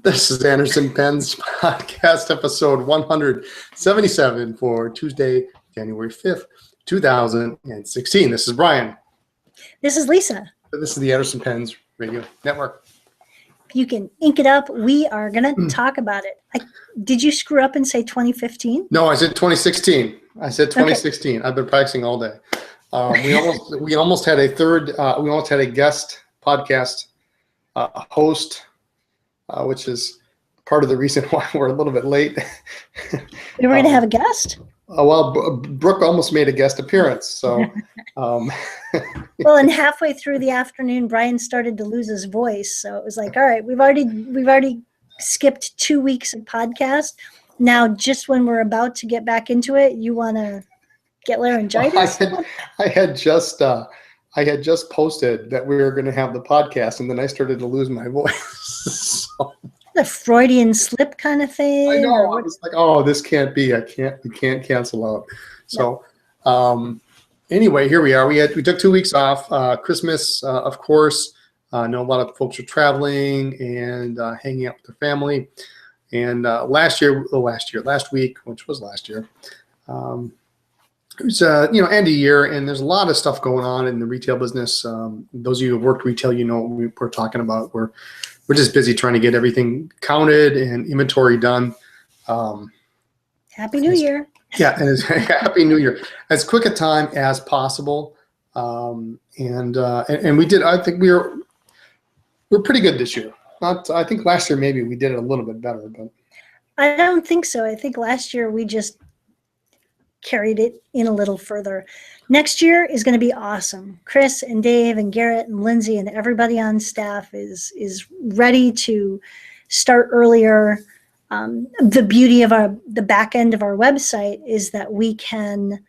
This is Anderson Penn's podcast episode 177 for Tuesday, January 5th, 2016. This is Brian. This is Lisa. This is the Anderson Penn's Radio Network. If you can ink it up, we are going to talk about it. Did you screw up and say 2015? No, I said 2016. I said 2016. Okay. I've been practicing all day. We almost had a guest podcast host, which is part of the reason why we're a little bit late. We were going to have a guest? Brooke almost made a guest appearance. So, well, and halfway through the afternoon, Brian started to lose his voice. So it was like, all right, we've already skipped 2 weeks of podcast. Now, just when we're about to get back into it, you want to get laryngitis? I had just posted that we were going to have the podcast, and then I started to lose my voice. So. The Freudian slip kind of thing. I know. I was like, oh, this can't be. We can't cancel out. So, anyway, here we are. We took 2 weeks off. Christmas, of course. I know a lot of folks are traveling and hanging out with their family. And last week, which was last year, it was end of year, and there's a lot of stuff going on in the retail business. Those of you who have worked retail, you know what we're talking about. We're just busy trying to get everything counted and inventory done. Happy New Year. Yeah, and Happy New Year. As quick a time as possible. And we did. I think we're pretty good this year. I think last year maybe we did it a little bit better, but I don't think so. I think last year we just carried it in a little further. Next year is going to be awesome. Chris and Dave and Garrett and Lindsay and everybody on staff is ready to start earlier. The beauty of the back end of our website is that we can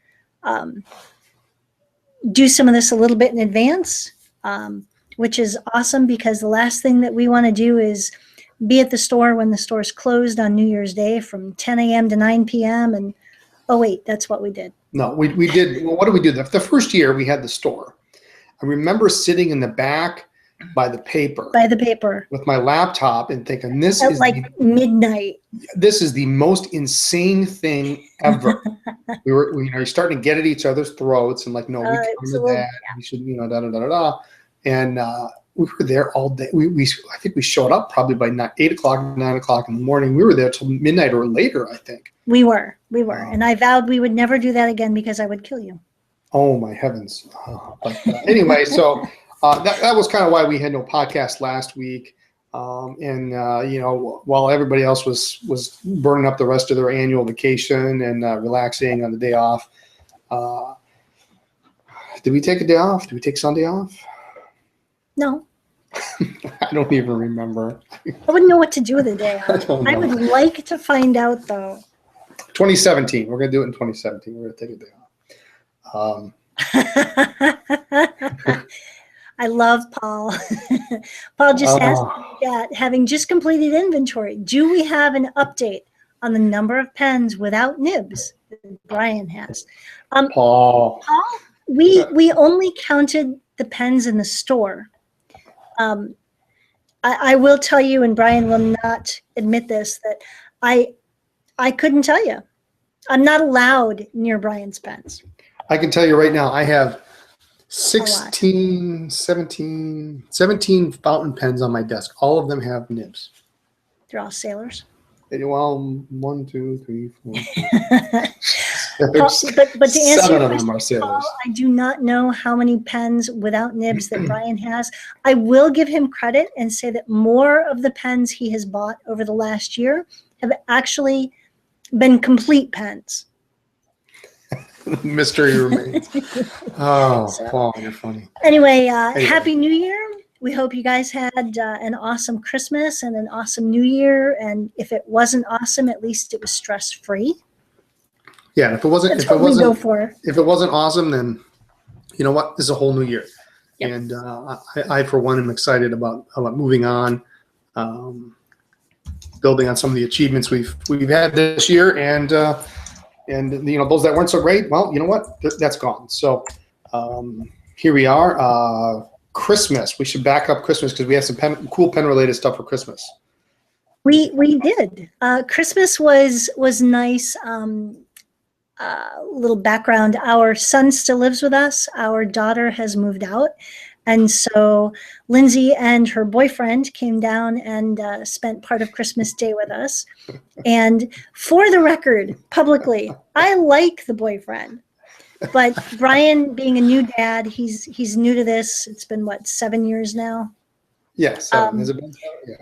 do some of this a little bit in advance, which is awesome, because the last thing that we want to do is be at the store when the store's closed on New Year's Day from 10 a.m. to 9 p.m. And oh, wait, that's what we did. No, we did. Well, what did we do? The first year we had the store. I remember sitting in the back by the paper. With my laptop and thinking, this is like midnight. This is the most insane thing ever. You're starting to get at each other's throats and like, no, we can't do that. Yeah. We should, da da da da da. And we were there all day. I think we showed up probably by 8 o'clock, 9 o'clock in the morning. We were there till midnight or later, I think. We were. And I vowed we would never do that again because I would kill you. Oh, my heavens. Anyway, so that was kind of why we had no podcast last week. While everybody else was burning up the rest of their annual vacation and relaxing on the day off. Did we take a day off? Did we take Sunday off? No. I don't even remember. I wouldn't know what to do with the day off. I would like to find out, though. 2017. We're going to do it in 2017. We're going to take a day off. I love Paul. Paul just asked me, having just completed inventory, do we have an update on the number of pens without nibs that Brian has? Paul, we only counted the pens in the store. I will tell you, and Brian will not admit this, that I couldn't tell you. I'm not allowed near Brian's pens. I can tell you right now, I have 17 fountain pens on my desk. All of them have nibs. They're all sailors? Well, 1, 2, 3, 4. But to answer 7 of them are sailors. Paul, I do not know how many pens without nibs that Brian has. I will give him credit and say that more of the pens he has bought over the last year have actually been complete pens. Mystery remains. Paul, you're funny. Anyway, Happy New Year. We hope you guys had an awesome Christmas and an awesome New Year. And if it wasn't awesome, at least it was stress-free. Yeah, if it wasn't awesome, then you know what? This is a whole new year. Yep. And I for one am excited about moving on, building on some of the achievements we've had this year, and those that weren't so great, well, you know what? That's gone. So here we are. Christmas. We should back up Christmas because we have some cool pen related stuff for Christmas. We did. Christmas was nice. Little background: our son still lives with us. Our daughter has moved out, and so Lindsay and her boyfriend came down and spent part of Christmas Day with us. And for the record, publicly, I like the boyfriend. But Brian, being a new dad, he's new to this. It's been what, 7 years now. Yeah. So has it been? Yeah.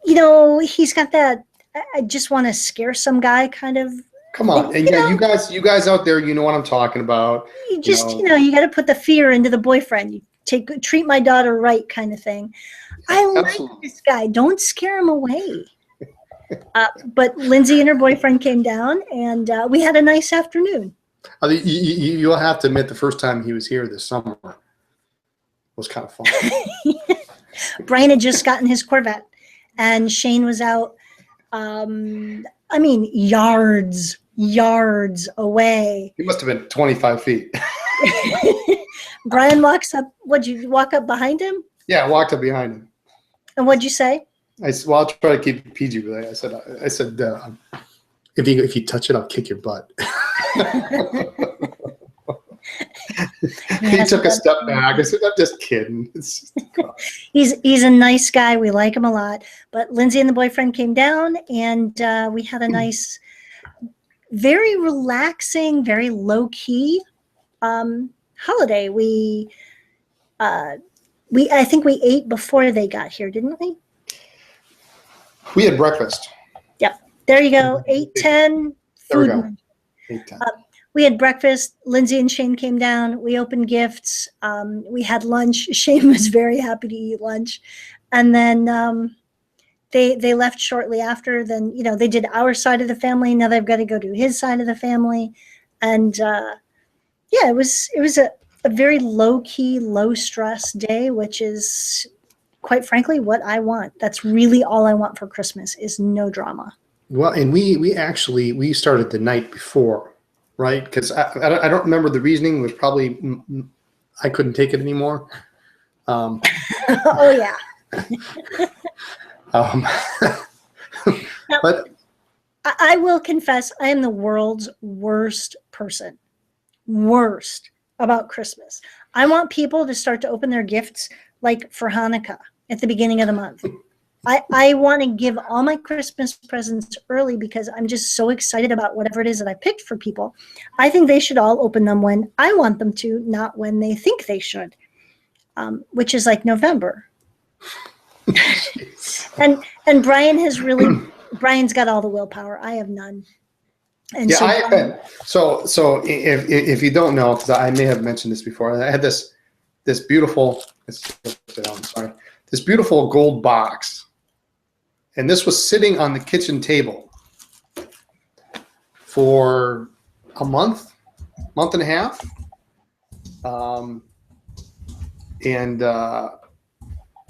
You know, he's got that I just want to scare some guy kind of. Come on, and yeah, you guys out there, you know what I'm talking about. You just, you got to put the fear into the boyfriend. You treat my daughter right, kind of thing. I like this guy. Don't scare him away. But Lindsay and her boyfriend came down, and we had a nice afternoon. You'll have to admit, the first time he was here this summer was kind of fun. Brian had just gotten his Corvette, and Shane was out. Yards away. He must have been 25 feet. Brian walks up. What'd you walk up behind him? Yeah, I walked up behind him. And what'd you say? I said, well, I'll try to keep it PG with it. I said, if you touch it, I'll kick your butt. He took a step back. I said, I'm just kidding. He's a nice guy. We like him a lot. But Lindsay and the boyfriend came down, and we had a nice, very relaxing, very low key holiday. I think we ate before they got here, didn't we? We had breakfast. Yep. There you go. 8:10. There we go. 8:10. We had breakfast. Lindsay and Shane came down. We opened gifts. We had lunch. Shane was very happy to eat lunch. And then they left shortly after. Then, they did our side of the family. Now they've got to go to his side of the family. And it was a very low-key, low-stress day, which is, quite frankly, what I want. That's really all I want for Christmas is no drama. Well, and we started the night before. Right, because I don't remember the reasoning. It was probably I couldn't take it anymore. Oh yeah. But I will confess, I am the world's worst person. Worst about Christmas. I want people to start to open their gifts like for Hanukkah at the beginning of the month. I want to give all my Christmas presents early because I'm just so excited about whatever it is that I picked for people. I think they should all open them when I want them to, not when they think they should, which is like November. and Brian's got all the willpower. I have none. And yeah, so if you don't know, because I may have mentioned this before, I had this beautiful, this beautiful gold box. And this was sitting on the kitchen table for a month and a half.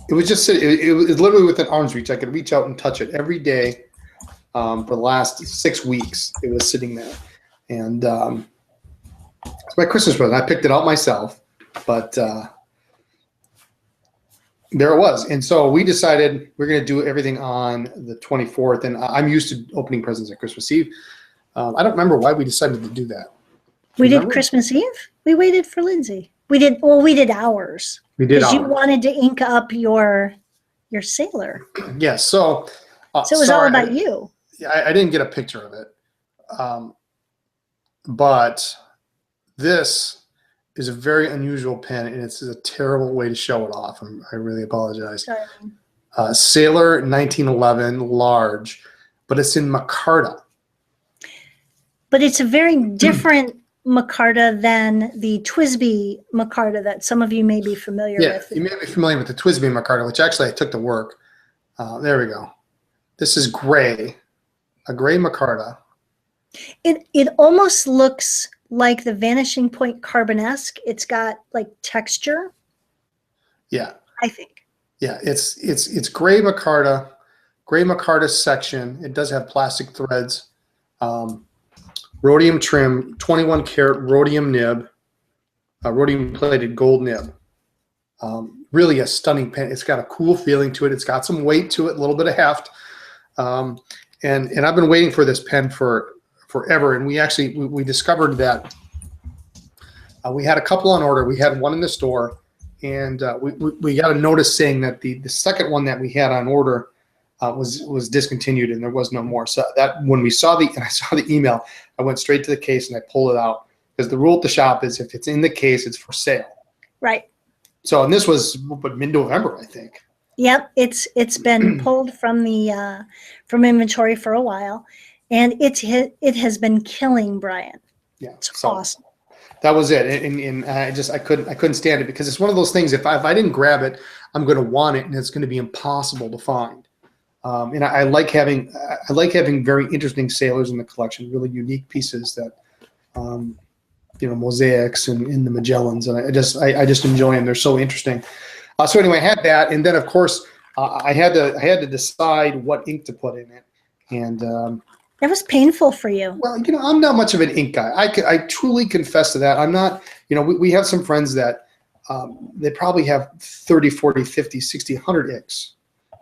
It was just sitting, it was literally within arm's reach. I could reach out and touch it every day for the last 6 weeks. It was sitting there. And it's my Christmas present. I picked it out myself, but there it was. And so we decided we're going to do everything on the 24th. And I'm used to opening presents on Christmas Eve. I don't remember why we decided to do that. We did Christmas Eve? We waited for Lindsay. We did ours. We did ours. Because you wanted to ink up your sailor. Yeah, so it was all about you. Yeah, I didn't get a picture of it. But this is a very unusual pen, and it's a terrible way to show it off. I really apologize. Sailor 1911, large, but it's in micarta. But it's a very different micarta than the TWSBI micarta that some of you may be familiar with. Yeah, you may be familiar with the TWSBI micarta, which actually I took to work. There we go. This is gray, a gray micarta. It almost looks like the Vanishing Point Carbonesque. It's got like texture. Yeah. I think. Yeah, it's gray micarta section. It does have plastic threads. Rhodium trim, 21 karat rhodium nib, rhodium plated gold nib. Really a stunning pen. It's got a cool feeling to it. It's got some weight to it, a little bit of heft. And I've been waiting for this pen for forever. And we discovered that we had a couple on order. We had one in the store, and we got a notice saying that the second one that we had on order was discontinued, and there was no more. So that when I saw the email, I went straight to the case and I pulled it out, because the rule at the shop is if it's in the case, it's for sale. Right. So, and this was mid-November, I think. Yep, it's been pulled from the from inventory for a while, and it has been killing Brian. Yeah, it's awesome. That was it, and I couldn't stand it, because it's one of those things. If I didn't grab it, I'm going to want it, and it's going to be impossible to find. And I like having very interesting sailors in the collection, really unique pieces that, mosaics and in the Magellans, and I just enjoy them. They're so interesting. So anyway, I had that, and then of course I had to decide what ink to put in it, and that was painful for you. well, I'm not much of an ink guy. I truly confess to that. I'm not. We have some friends that they probably have 30, 40, 50, 60, 100 inks.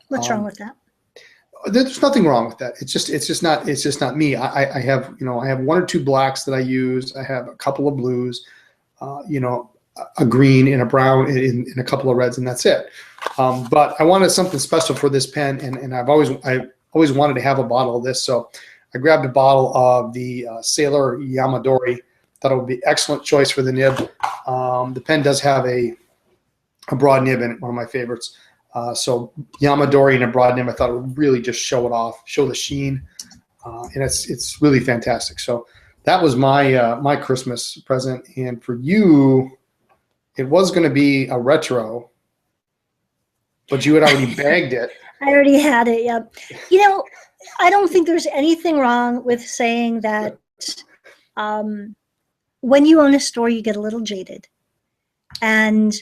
What's wrong with that? There's nothing wrong with that. It's just not me. I have one or two blacks that I use. I have a couple of blues, a green and a brown and a couple of reds, and that's it. But I wanted something special for this pen, and I've always wanted to have a bottle of this. So I grabbed a bottle of the Sailor Yamadori. Thought it would be excellent choice for the nib. The pen does have a broad nib in it, one of my favorites. So Yamadori and a broad nib, I thought it would really just show it off, show the sheen, and it's really fantastic. So that was my Christmas present, and for you, it was going to be a retro, but you had already bagged it. I already had it. Yep. I don't think there's anything wrong with saying that when you own a store, you get a little jaded, and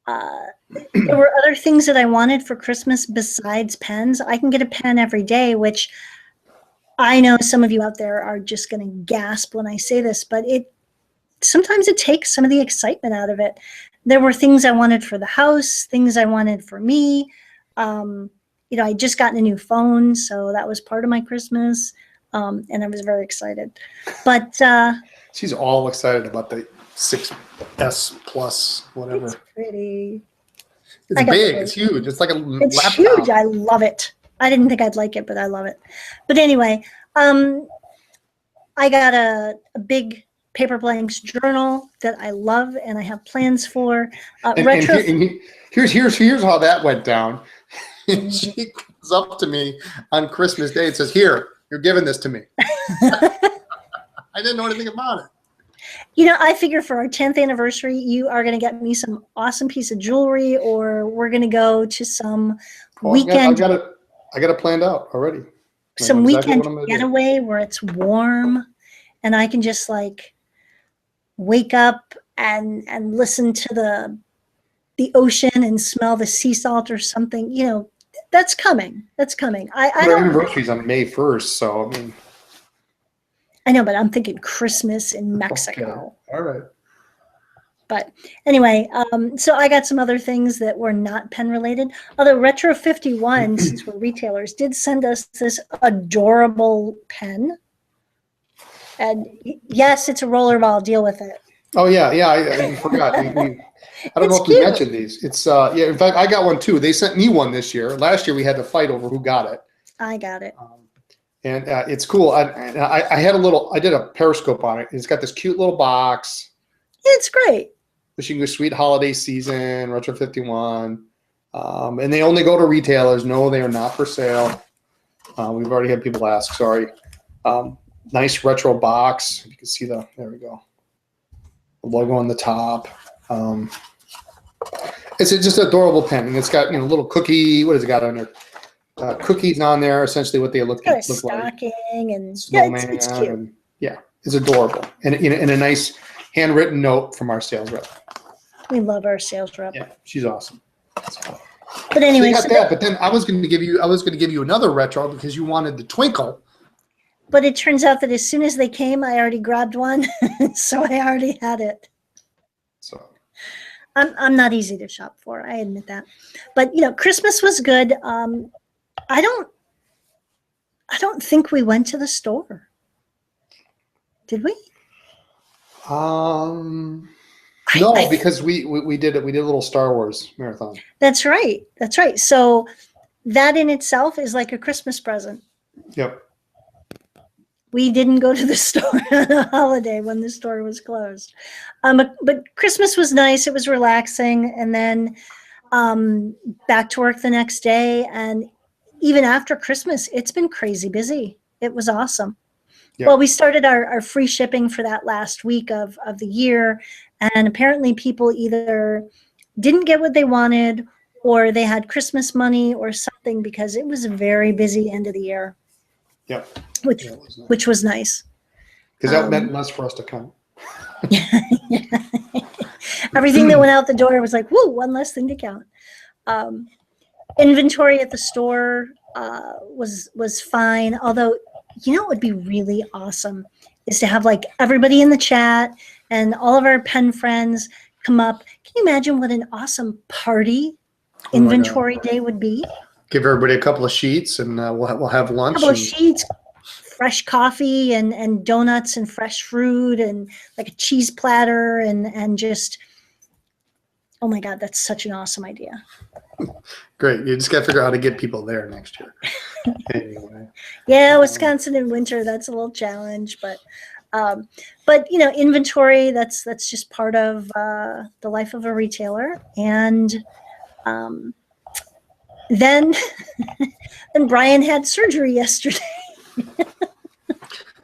there were other things that I wanted for Christmas besides pens. I can get a pen every day, which I know some of you out there are just going to gasp when I say this, but sometimes it takes some of the excitement out of it. There were things I wanted for the house, things I wanted for me. I just gotten a new phone, so that was part of my Christmas, and I was very excited. But she's all excited about the 6S Plus, whatever. It's pretty. It's big. It's huge. It's like a laptop. It's huge. I love it. I didn't think I'd like it, but I love it. But anyway, I got a big Paper Blanks journal that I love and I have plans for. Here's how that went down. She comes up to me on Christmas Day and says, "Here, you're giving this to me." I didn't know anything about it. I figure for our 10th anniversary, you are going to get me some awesome piece of jewelry, or we're going to go to some weekend. I got it planned out already. Some weekend getaway where it's warm, and I can just wake up and listen to the ocean and smell the sea salt or something. That's coming. That's coming. Our anniversary's on May 1st, so I mean. I know, but I'm thinking Christmas in Mexico. Okay. All right. But anyway, so I got some other things that were not pen related. Although Retro 51, since we're retailers, did send us this adorable pen. And yes, it's a rollerball. Deal with it. Oh yeah, I forgot. I don't know if we mentioned these. It's in fact, I got one too. They sent me one this year. Last year we had to fight over who got it. I got it. And it's cool. I did a Periscope on it. It's got this cute little box. It's great. Wishing you a sweet holiday season, Retro 51. And they only go to retailers. No, they are not for sale. We've already had people ask, sorry. Nice retro box. You can see there we go. The logo on the top. It's just an adorable pen. And it's got, little cookie, what has it got on there? Cookies on there, essentially what they look stocking like. And Snowman, it's cute. And, it's adorable. And a nice handwritten note from our sales rep. We love our sales rep. Yeah, she's awesome. But anyway, but then I was going to give you another retro because you wanted the Twinkle. But it turns out that as soon as they came, I already grabbed one, so I already had it. So I'm not easy to shop for. I admit that. But Christmas was good. I don't think we went to the store. Did we? No, I because we did it. We did a little Star Wars marathon. That's right. That's right. So that in itself is like a Christmas present. Yep. We didn't go to the store on a holiday when the store was closed. But Christmas was nice. It was relaxing. And then back to work the next day. And even after Christmas, it's been crazy busy. It was awesome. Yep. Well, we started our free shipping for that last week of the year. And apparently people either didn't get what they wanted or they had Christmas money or something, because it was a very busy end of the year. Yep. Which was nice. Because that meant less for us to count. Everything that went out the door was like, woo, one less thing to count. Inventory at the store was fine. Although, what would be really awesome is to have like everybody in the chat and all of our pen friends come up. Can you imagine what an awesome party inventory day would be? Give everybody a couple of sheets and we'll have lunch. A couple of sheets, fresh coffee and donuts and fresh fruit and like a cheese platter and just, oh my God, that's such an awesome idea. Great. You just got to figure out how to get people there next year. Anyway. Yeah, Wisconsin in winter, that's a little challenge, but inventory, that's just part of the life of a retailer. And then Brian had surgery yesterday.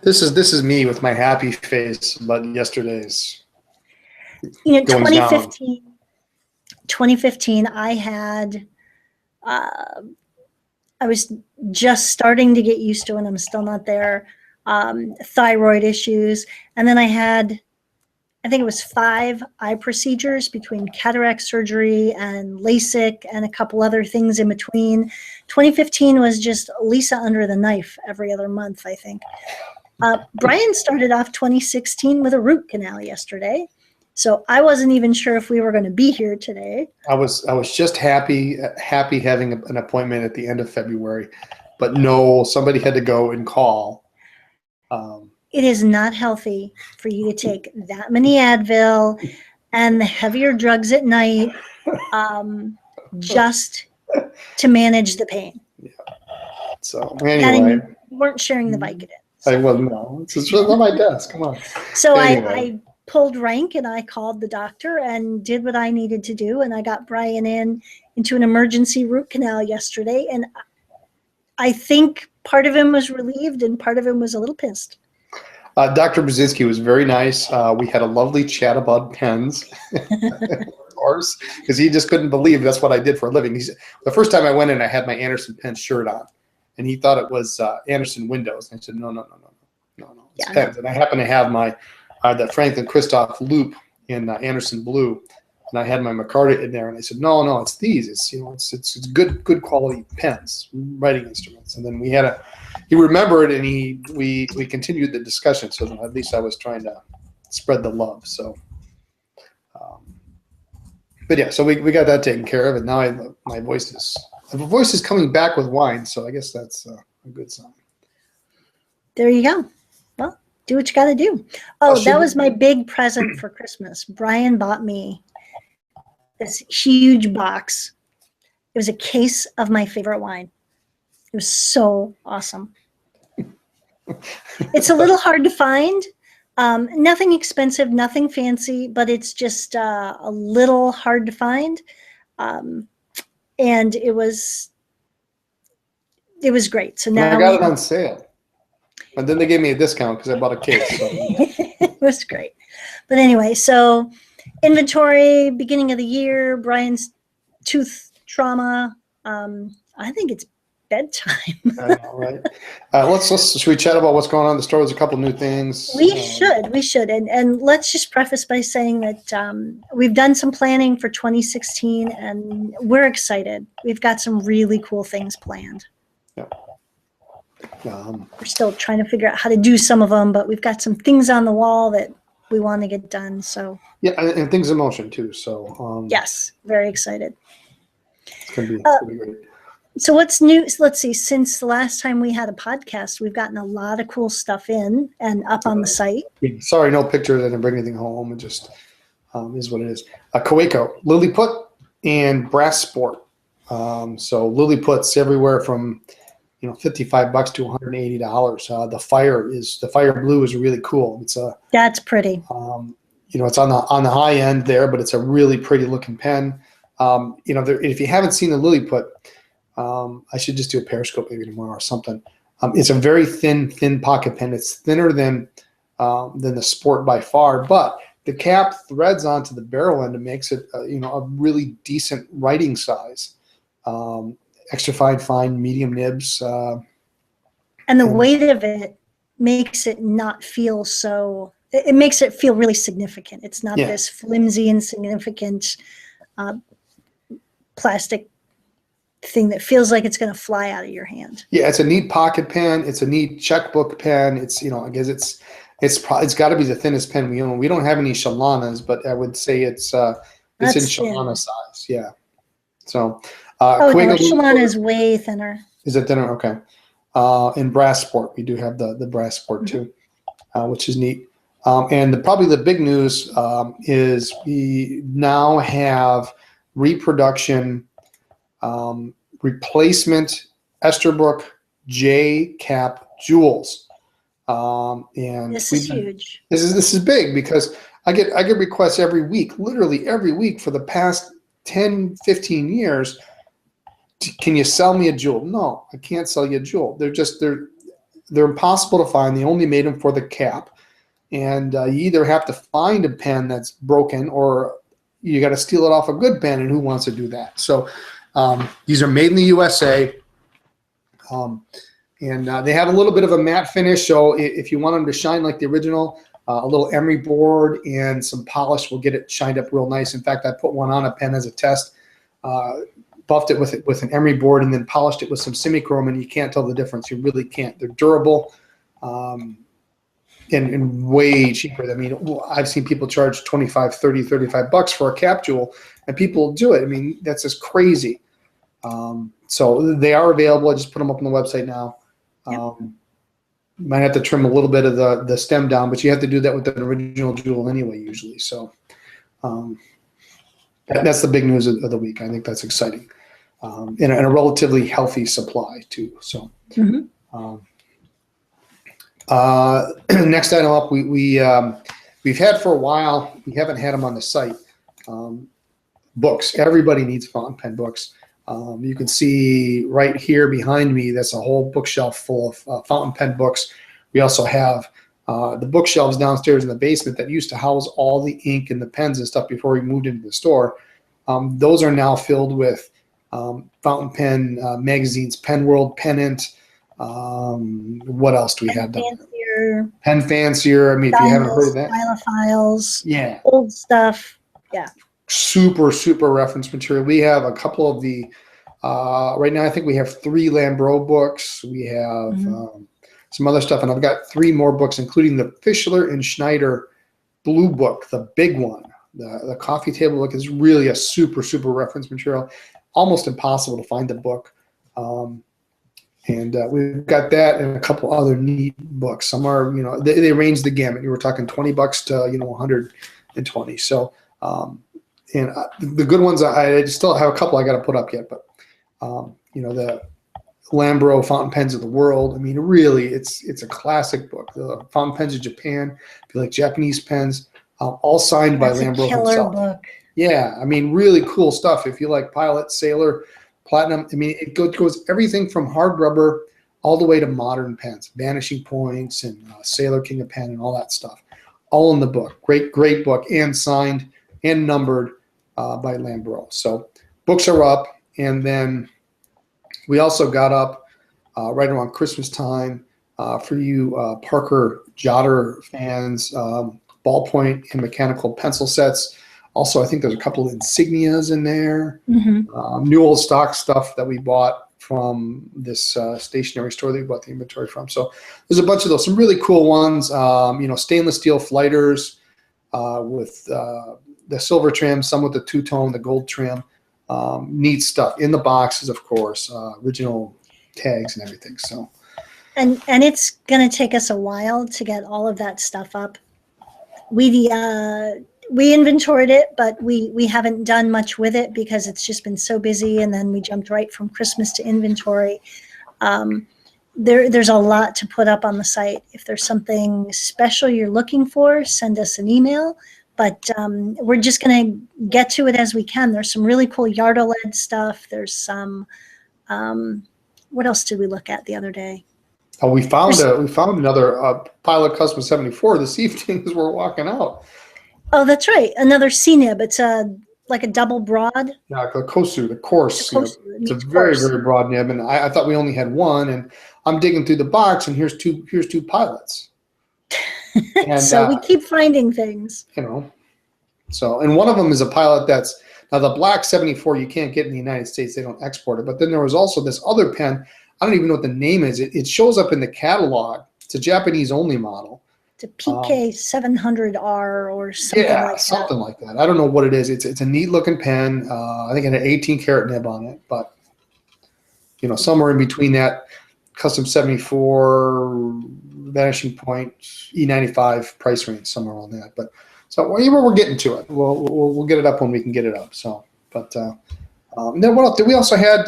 This is me with my happy face, but yesterday's 2015 I had I was just starting to get used to it, and I'm still not there, thyroid issues. And then I had, I think it was 5 eye procedures between cataract surgery and LASIK and a couple other things in between. 2015 was just Lisa under the knife every other month, I think. Brian started off 2016 with a root canal yesterday. So I wasn't even sure if we were going to be here today. I was just happy having an appointment at the end of February, but no, somebody had to go and call. It is not healthy for you to take that many Advil and the heavier drugs at night just to manage the pain. Yeah. So anyway, and you weren't sharing the Vicodin. So. I wasn't. No, it's on my desk. Come on. So anyway. I pulled rank and I called the doctor and did what I needed to do, and I got Brian into an emergency root canal yesterday, and I think part of him was relieved and part of him was a little pissed. Dr. Brzezinski was very nice. We had a lovely chat about pens, of course, because he just couldn't believe that's what I did for a living. The first time I went in, I had my Anderson Pen shirt on, and he thought it was Anderson Windows. And I said, no, it's pens. And I happen to have my the Franklin Christoph loop in Anderson Blue, and I had my Micarta in there, and I said, no, it's these. It's good quality pens, writing instruments. And then he remembered, and we continued the discussion. So at least I was trying to spread the love. So, but yeah, so we got that taken care of, and now my voice is coming back with wine. So I guess that's a good sign. There you go. Well, do what you got to do. Oh, that was my big present for Christmas. Brian bought me this huge box. It was a case of my favorite wine. It was so awesome. It's a little hard to find. Nothing expensive, nothing fancy, but it's just a little hard to find. And it was great. So now I got it on sale. And then they gave me a discount because I bought a case. So. It was great. But anyway, so inventory, beginning of the year, Brian's tooth trauma. I think it's bedtime. I know, right? Should we chat about what's going on in the store? There's a couple new things. We should. And let's just preface by saying that we've done some planning for 2016 and we're excited. We've got some really cool things planned. Yeah. We're still trying to figure out how to do some of them, but we've got some things on the wall that we want to get done. So Yeah, and things in motion too. So yes, very excited. it's gonna be great. So what's new? Let's see. Since the last time we had a podcast, we've gotten a lot of cool stuff in and up on the site. Sorry, no pictures. I didn't bring anything home. It just is what it is. Kaweco, Lilliput, and Brass Sport. So Lilliput's everywhere from $55 to $180. The fire blue is really cool. It's That's pretty. it's on the high end there, but it's a really pretty looking pen. If you haven't seen the Lilliput, I should just do a Periscope maybe tomorrow or something. It's a very thin pocket pen. It's thinner than the Sport by far, but the cap threads onto the barrel end and makes it a really decent writing size. Extra fine, medium nibs. And the weight of it makes it not feel so. It makes it feel really significant. It's not this flimsy, insignificant plastic thing that feels like it's going to fly out of your hand. Yeah, it's a neat pocket pen. It's a neat checkbook pen. It's I guess it's got to be the thinnest pen we own. We don't have any Shalanas, but I would say it's in Shalana size. Yeah. So. No, Shalana is way thinner. Is it thinner? Okay. In Brass Sport, we do have the Brass Sport too, which is neat. And probably the big news is we now have reproduction replacement Esterbrook J cap jewels. And this is huge. This is big because I get requests every week, literally every week for the past 10, 15 years. Can you sell me a jewel? No, I can't sell you a jewel. They're impossible to find. They only made them for the cap. And you either have to find a pen that's broken or you got to steal it off a good pen, and who wants to do that? So these are made in the USA. And they have a little bit of a matte finish. So if you want them to shine like the original, a little emery board and some polish will get it shined up real nice. In fact, I put one on a pen as a test. Buffed it with an emery board and then polished it with some semichrome, and you can't tell the difference. You really can't. They're durable and way cheaper. I mean, I've seen people charge $25, $30, $35 for a cap jewel, and people do it. I mean, that's just crazy. So they are available. I just put them up on the website now. Might have to trim a little bit of the stem down, but you have to do that with an original jewel anyway, usually. So that's the big news of the week. I think that's exciting. In a relatively healthy supply too. So, next item up, we've had for a while. We haven't had them on the site. Books. Everybody needs fountain pen books. You can see right here behind me. That's a whole bookshelf full of fountain pen books. We also have the bookshelves downstairs in the basement that used to house all the ink and the pens and stuff before we moved into the store. Those are now filled with fountain pen magazines, Pen World, Pennant. What else do we have? Pen Fancier. I mean, if you haven't heard of that. Stylophiles. Yeah. Old stuff. Yeah. Super reference material. We have a couple of the, right now I think we have 3 Lambro books. We have some other stuff, and I've got 3 more books, including the Fischler and Schneider Blue Book, the big one. The coffee table book is really a super reference material. Almost impossible to find the book. And we've got that and a couple other neat books. Some are, they range the gamut. You were talking $20 to, 120. So, and the good ones, I still have a couple I got to put up yet, but, the Lambro Fountain Pens of the World. I mean, really, it's a classic book. The Fountain Pens of Japan, if you like Japanese pens, all signed by Lambro himself. Book. Yeah, I mean, really cool stuff. If you like Pilot, Sailor, Platinum, I mean, it goes everything from hard rubber all the way to modern pens, Vanishing Points and Sailor King of Pen and all that stuff, all in the book. Great book, and signed and numbered by Lambro. So books are up, and then we also got up right around Christmas time for you Parker Jotter fans, ballpoint and mechanical pencil sets. Also, I think there's a couple of insignias in there. New old stock stuff that we bought from this stationery store that we bought the inventory from. So there's a bunch of those, some really cool ones. Stainless steel flighters. with the silver trim, some with the two-tone, the gold trim. Neat stuff in the boxes, of course, original tags and everything. So, and it's going to take us a while to get all of that stuff up. We inventoried it, but we haven't done much with it because it's just been so busy, and then we jumped right from Christmas to inventory. There's a lot to put up on the site. If there's something special you're looking for, send us an email. But we're just going to get to it as we can. There's some really cool Yard-O-Led stuff. There's some, what else did we look at the other day? oh, we found another Pilot Custom 74 this evening as we're walking out. Oh, that's right. Another CNIB. It's like a double broad. Yeah, the Kosu, the course. The Kosu, It's a meets very, course. very broad nib, and I thought we only had one. And I'm digging through the box, and here's two Pilots. And, So we keep finding things. you know, so, and one of them is a Pilot that's, now the black 74 you can't get in the United States. They don't export it. But then there was also this other pen. I don't even know what the name is. It shows up in the catalog. It's a Japanese only model. It's a PK 700R or something Yeah, like something like that. I don't know what it is. It's a neat looking pen. I think it had an 18 karat nib on it, but you know, somewhere in between that custom 74 Vanishing Point E95 price range, somewhere on that. But so we're getting to it. We'll get it up when we can get it up. So, but then what else? We also had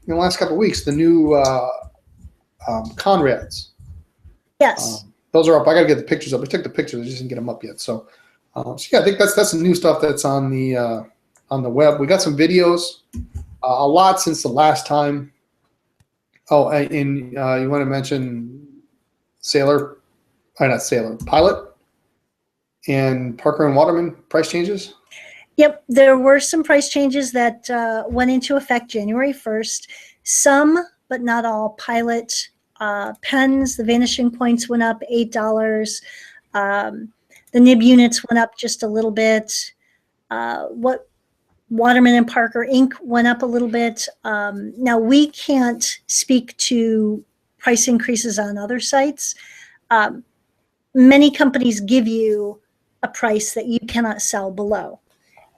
in the last couple of weeks the new Conrads. that. Yes. Those are up. I got to get the pictures up. I took the pictures. I just didn't get them up yet. So, yeah, I think that's the new stuff that's on the web. We got some videos, a lot since the last time. Oh, and you want to mention Pilot, and Parker and Waterman price changes? Yep, there were some price changes that went into effect January 1st. Some, but not all, Pilot pens, the Vanishing Points went up $8. The nib units went up just a little bit. What Waterman and Parker ink went up a little bit. Now, we can't speak to price increases on other sites. Many companies give you a price that you cannot sell below.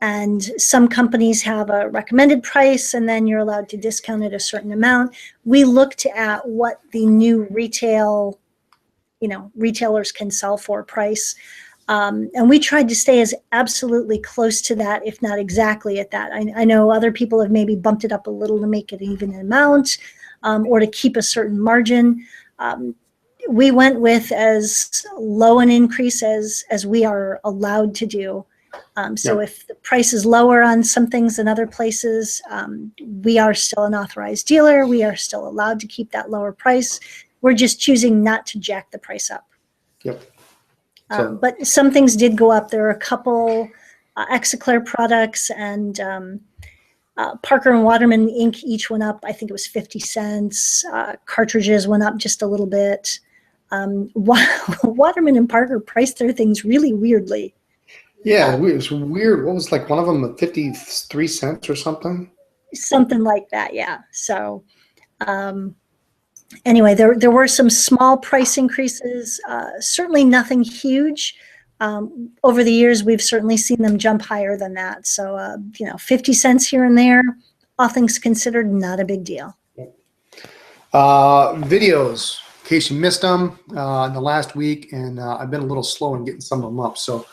And some companies have a recommended price, and then you're allowed to discount it a certain amount. We looked at what the new retailers can sell for price. And we tried to stay as absolutely close to that, if not exactly at that. I know other people have maybe bumped it up a little to make it an even amount, or to keep a certain margin. We went with as low an increase as we are allowed to do. So if the price is lower on some things than other places, we are still an authorized dealer. We are still allowed to keep that lower price. We're just choosing not to jack the price up. Yep. But some things did go up. There are a couple Exoclair products and Parker and Waterman ink each went up. I think it was 50 cents. Cartridges went up just a little bit. Waterman and Parker priced their things really weirdly. Yeah, it was weird. What was like one of them, 53 cents or something? Something like that, yeah. So anyway, there were some small price increases, certainly nothing huge. Over the years, we've certainly seen them jump higher than that. So, 50 cents here and there, all things considered, not a big deal. Videos, in case you missed them in the last week, and I've been a little slow in getting some of them up. So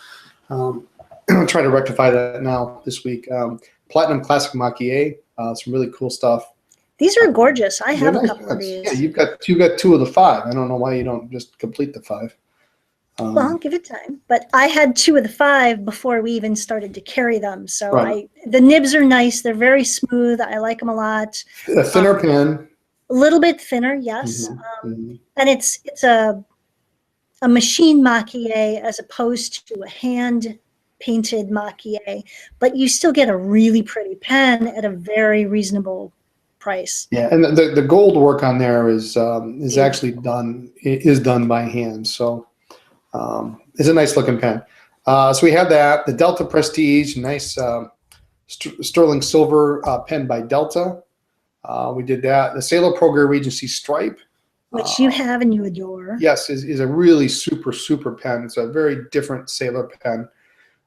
I'll try to rectify that now this week. Platinum Classic Maquis, some really cool stuff. These are gorgeous. I have They're a nice couple of pens. these. Yeah, you've got 2 of the 5. I don't know why you don't just complete the 5. Well, give it time. But I had 2 of the 5 before we even started to carry them. So Right. the nibs are nice. They're very smooth. I like them a lot. A thinner pen. A little bit thinner, yes. Mhm. And it's a machine maquis as opposed to a hand painted maquis, but you still get a really pretty pen at a very reasonable price. Yeah, and the gold work on there is actually done by hand. So it's a nice looking pen. So we have that. The Delta Prestige, nice sterling silver pen by Delta. We did that. The Sailor Pro Gear Regency Stripe. Which you have and you adore. Yes, is a really super pen. It's a very different Sailor pen.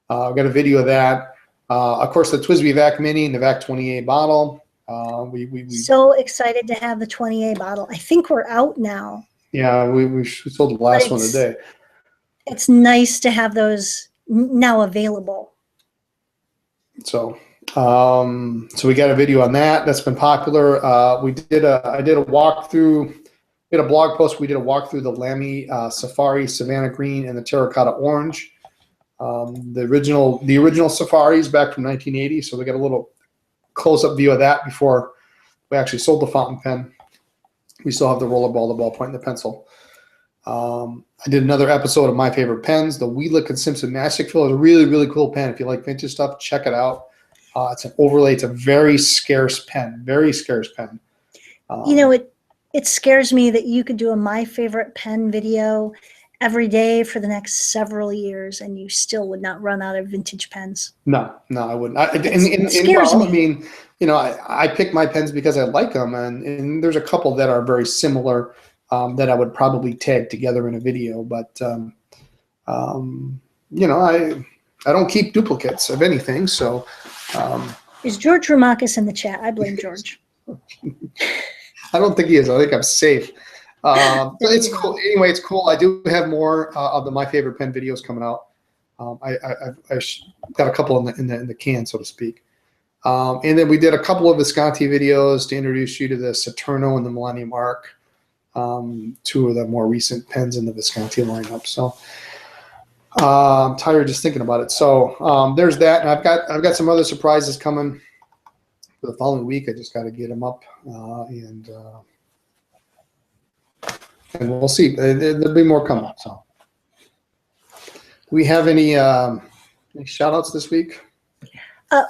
I've got a video of that. Of course, the TWSBI VAC Mini and the VAC 20A bottle. We So excited to have the 20A bottle. I think we're out now. Yeah, we sold the last one today. It's nice to have those now available. So, so we got a video on that. That's been popular. I did a walkthrough. We had a blog post. We did a walkthrough the Lamy Safari Savannah Green and the Terracotta Orange. The original Safaris back from 1980. So we got a little close-up view of that before we actually sold the fountain pen. We still have the rollerball, the ballpoint, and the pencil. I did another episode of My Favorite Pens. The Wheelock and Simpson Mastic Fill is a really cool pen. If you like vintage stuff, check it out. It's an overlay. It's a very scarce pen. Very scarce pen. It scares me that you could do a My Favorite Pen video every day for the next several years, and you still would not run out of vintage pens. No, I wouldn't. It scares me. I mean, I pick my pens because I like them, and there's a couple that are very similar that I would probably tag together in a video. But I don't keep duplicates of anything. So is George Ramakis in the chat? I blame George. I don't think he is. I think I'm safe. But it's cool. Anyway, it's cool. I do have more of the My Favorite Pen videos coming out. I've got a couple in the can, so to speak. And then we did a couple of Visconti videos to introduce you to the Saturno and the Millennium Arc, two of the more recent pens in the Visconti lineup. So I'm tired just thinking about it. So there's that, and I've got some other surprises coming for the following week. I just got to get them up, and we'll see. There'll be more coming. So, do we have any shout outs this week?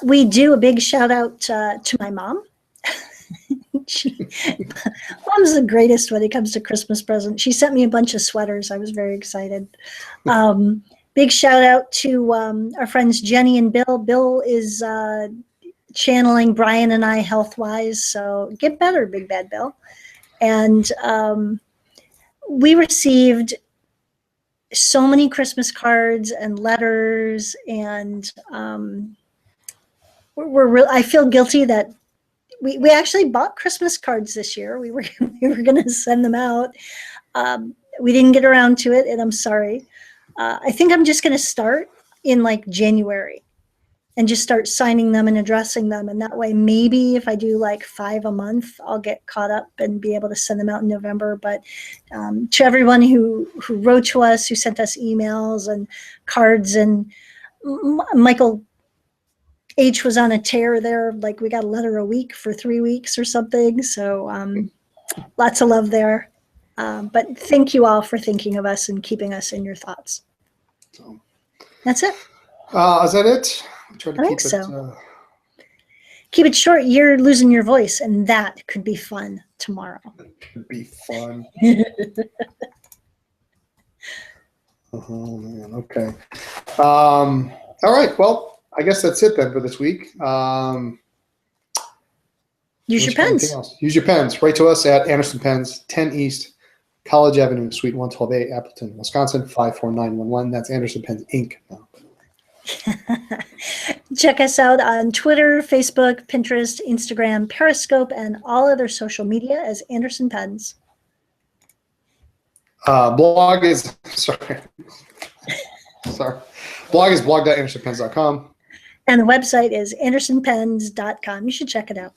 We do a big shout out to my mom. Mom's the greatest when it comes to Christmas presents. She sent me a bunch of sweaters. I was very excited. Big shout out to our friends Jenny and Bill. Bill is channeling Brian and I health-wise, so get better, Big Bad Bill. And we received so many Christmas cards and letters, and I feel guilty that we actually bought Christmas cards this year. We were going to send them out. We didn't get around to it, and I'm sorry. I think I'm just going to start in like January and just start signing them and addressing them. And that way, maybe if I do like 5 a month, I'll get caught up and be able to send them out in November. But to everyone who wrote to us, who sent us emails and cards, and Michael H was on a tear there. Like we got a letter a week for 3 weeks or something. So lots of love there. But thank you all for thinking of us and keeping us in your thoughts. So, that's it. Is that it? I think so. Keep it short. You're losing your voice, and that could be fun tomorrow. It could be fun. Oh man. Okay. All right. Well, I guess that's it then for this week. Use your pens. Use your pens. Write to us at Anderson Pens, 10 East College Avenue, Suite 112A, Appleton, Wisconsin, 54911. That's Anderson Pens Inc. now. Check us out on Twitter, Facebook, Pinterest, Instagram, Periscope, and all other social media as Anderson Pens. Blog is blog.andersonpens.com. And the website is andersonpens.com. You should check it out.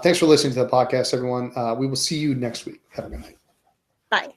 Thanks for listening to the podcast, everyone. We will see you next week. Have a good night. Bye.